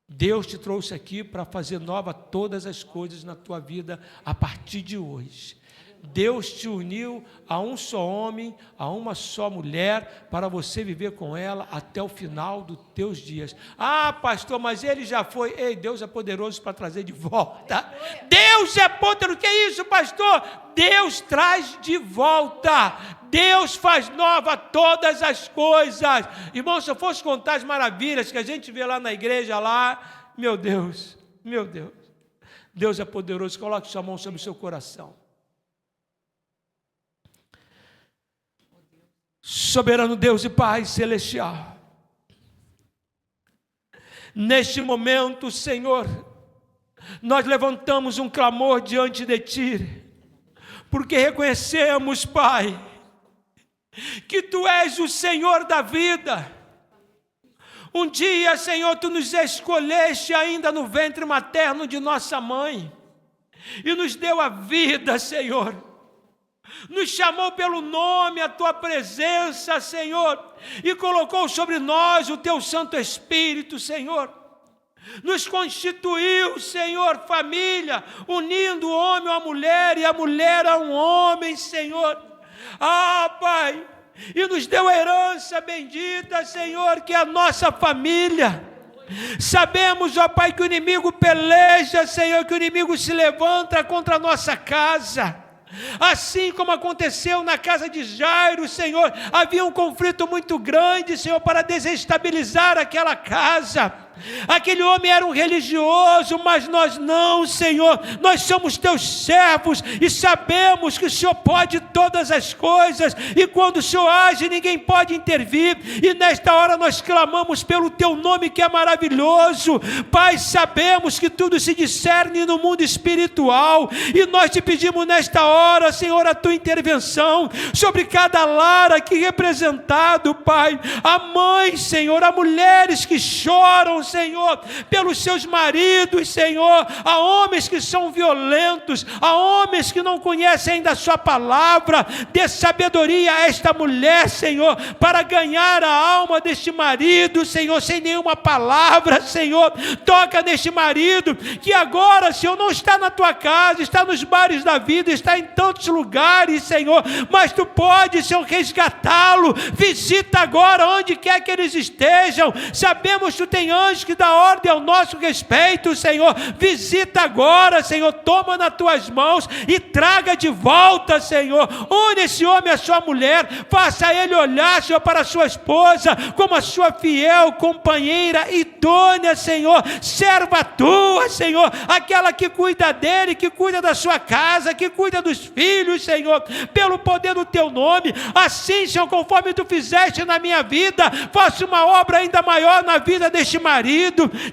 Speaker 1: Deus te trouxe aqui para fazer nova todas as coisas na tua vida a partir de hoje. Deus te uniu a um só homem, a uma só mulher, para você viver com ela até o final dos teus dias. Ah, pastor, mas ele já foi. Ei, Deus é poderoso para trazer de volta. Deus é poderoso. O que é isso, pastor? Deus traz de volta. Deus faz nova todas as coisas. Irmão, se eu fosse contar as maravilhas que a gente vê lá na igreja, lá, meu Deus, Deus é poderoso. Coloque sua mão sobre o seu coração. Soberano Deus e Pai celestial, neste momento, Senhor, nós levantamos um clamor diante de Ti, porque reconhecemos, Pai, que Tu és o Senhor da vida. Um dia, Senhor, Tu nos escolheste ainda no ventre materno de nossa mãe, e nos deu a vida, Senhor. Nos chamou pelo nome, a Tua presença, Senhor, e colocou sobre nós o Teu Santo Espírito, Senhor. Nos constituiu, Senhor, família, unindo o homem a mulher e a mulher a um homem, Senhor. Ah, Pai, e nos deu a herança bendita, Senhor, que é a nossa família. Sabemos, ó Pai, que o inimigo peleja, Senhor, que o inimigo se levanta contra a nossa casa. Assim como aconteceu na casa de Jairo, Senhor, havia um conflito muito grande, Senhor, para desestabilizar aquela casa. Aquele homem era um religioso, mas nós não, Senhor. Nós somos Teus servos e sabemos que o Senhor pode todas as coisas, e quando o Senhor age, ninguém pode intervir, e nesta hora nós clamamos pelo Teu nome, que é maravilhoso. Pai, sabemos que tudo se discerne no mundo espiritual, e nós te pedimos nesta hora, Senhor, a Tua intervenção sobre cada lar aqui representado, Pai. A mãe, Senhor, a mulheres que choram, Senhor, pelos seus maridos, Senhor, a homens que são violentos, a homens que não conhecem ainda a Sua palavra. Dê sabedoria a esta mulher, Senhor, para ganhar a alma deste marido, Senhor, sem nenhuma palavra, Senhor. Toca neste marido, que agora, Senhor, não está na Tua casa, está nos bares da vida, está em tantos lugares, Senhor, mas Tu pode, Senhor, resgatá-lo. Visita agora onde quer que eles estejam. Sabemos que Tu tem anjos que dá ordem ao nosso respeito, Senhor. Visita agora, Senhor, toma nas Tuas mãos e traga de volta, Senhor. Une esse homem à sua mulher, faça ele olhar, Senhor, para a sua esposa como a sua fiel companheira idônea, Senhor, serva Tua, Senhor, aquela que cuida dele, que cuida da sua casa, que cuida dos filhos, Senhor, pelo poder do Teu nome. Assim, Senhor, conforme Tu fizeste na minha vida, faça uma obra ainda maior na vida deste marido.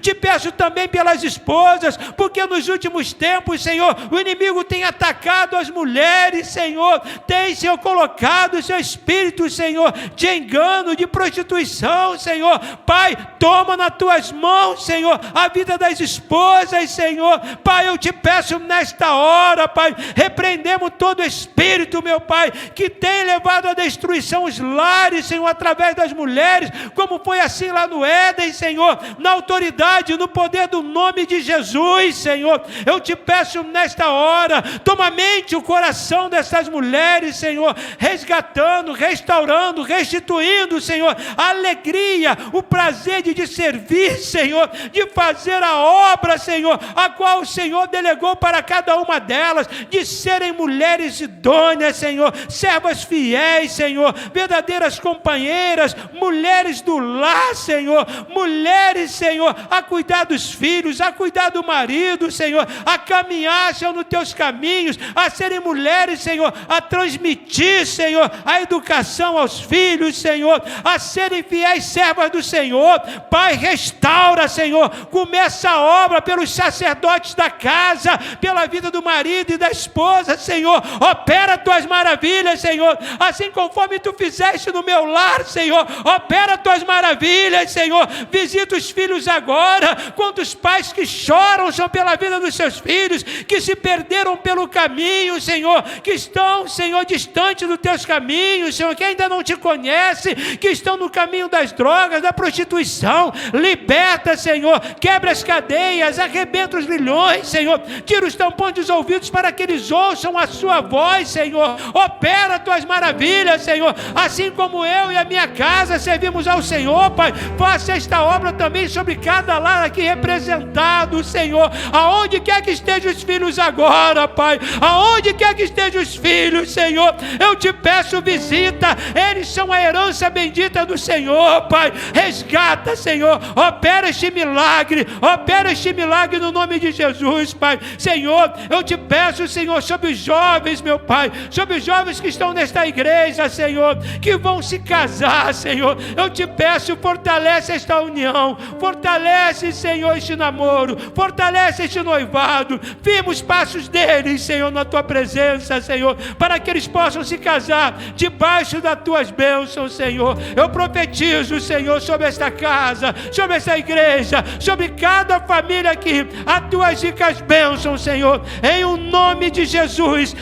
Speaker 1: Te peço também pelas esposas, porque nos últimos tempos, Senhor, o inimigo tem atacado as mulheres, Senhor, tem, Senhor, colocado o seu espírito, Senhor, de engano, de prostituição, Senhor. Pai, toma nas Tuas mãos, Senhor, a vida das esposas, Senhor. Pai, eu te peço nesta hora, Pai, repreendemos todo espírito, meu Pai, que tem levado à destruição os lares, Senhor, através das mulheres, como foi assim lá no Éden, Senhor. na autoridade, no poder do nome de Jesus, Senhor. Eu te peço nesta hora, toma mente o coração dessas mulheres, Senhor, resgatando, restaurando, restituindo, Senhor, a alegria, o prazer de te servir, Senhor, de fazer a obra, Senhor, a qual o Senhor delegou para cada uma delas, de serem mulheres idôneas, Senhor, servas fiéis, Senhor, verdadeiras companheiras, mulheres do lar, Senhor, mulheres, Senhor, a cuidar dos filhos, a cuidar do marido, Senhor, a caminhar, Senhor, nos teus caminhos, a serem mulheres, Senhor, a transmitir, Senhor, a educação aos filhos, Senhor, a serem fiéis servas do Senhor. Pai, restaura, Senhor, começa a obra pelos sacerdotes da casa, pela vida do marido e da esposa, Senhor, opera tuas maravilhas, Senhor, assim conforme tu fizeste no meu lar, Senhor, opera tuas maravilhas, Senhor, visita os filhos agora, quantos pais que choram, Senhor, pela vida dos seus filhos, que se perderam pelo caminho, Senhor, que estão, Senhor, distante dos teus caminhos, Senhor, que ainda não te conhecem, que estão no caminho das drogas, da prostituição, liberta, Senhor, quebra as cadeias, arrebenta os grilhões, Senhor, tira os tampões dos ouvidos para que eles ouçam a sua voz, Senhor, opera tuas maravilhas, Senhor, assim como eu e a minha casa servimos ao Senhor, Pai, faça esta obra também sobre cada lar aqui representado, Senhor, aonde quer que estejam os filhos agora, Pai, aonde quer que estejam os filhos, Senhor, eu te peço visita, eles são a herança bendita do Senhor, Pai, resgata, Senhor, opera este milagre no nome de Jesus, Pai, Senhor, eu te peço, Senhor, sobre os jovens, meu Pai, sobre os jovens que estão nesta igreja, Senhor, que vão se casar, Senhor, eu te peço, fortalece esta união, fortalece, Senhor, este namoro, fortalece este noivado, firma os passos deles, Senhor, na tua presença, Senhor, para que eles possam se casar debaixo das tuas bênçãos, Senhor. Eu profetizo, Senhor, sobre esta casa, sobre esta igreja, sobre cada família aqui, as tuas ricas bênçãos, Senhor, em o nome de Jesus,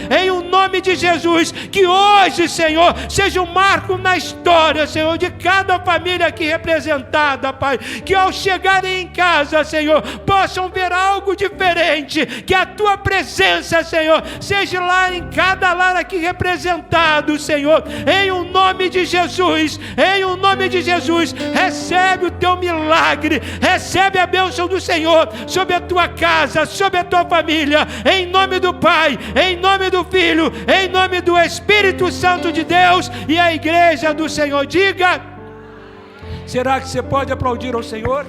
Speaker 1: que hoje, Senhor, seja um marco na história, Senhor, de cada família aqui representada, Pai, que ao chegarem em casa, Senhor, possam ver algo diferente, que a tua presença, Senhor, seja lá em cada lar aqui representado, Senhor, em o nome de Jesus, recebe o teu milagre, recebe a bênção do Senhor sobre a tua casa, sobre a tua família, em nome do Pai, em nome do Filho, em nome do Espírito Santo de Deus, e a igreja do Senhor diga: será que você pode aplaudir ao Senhor?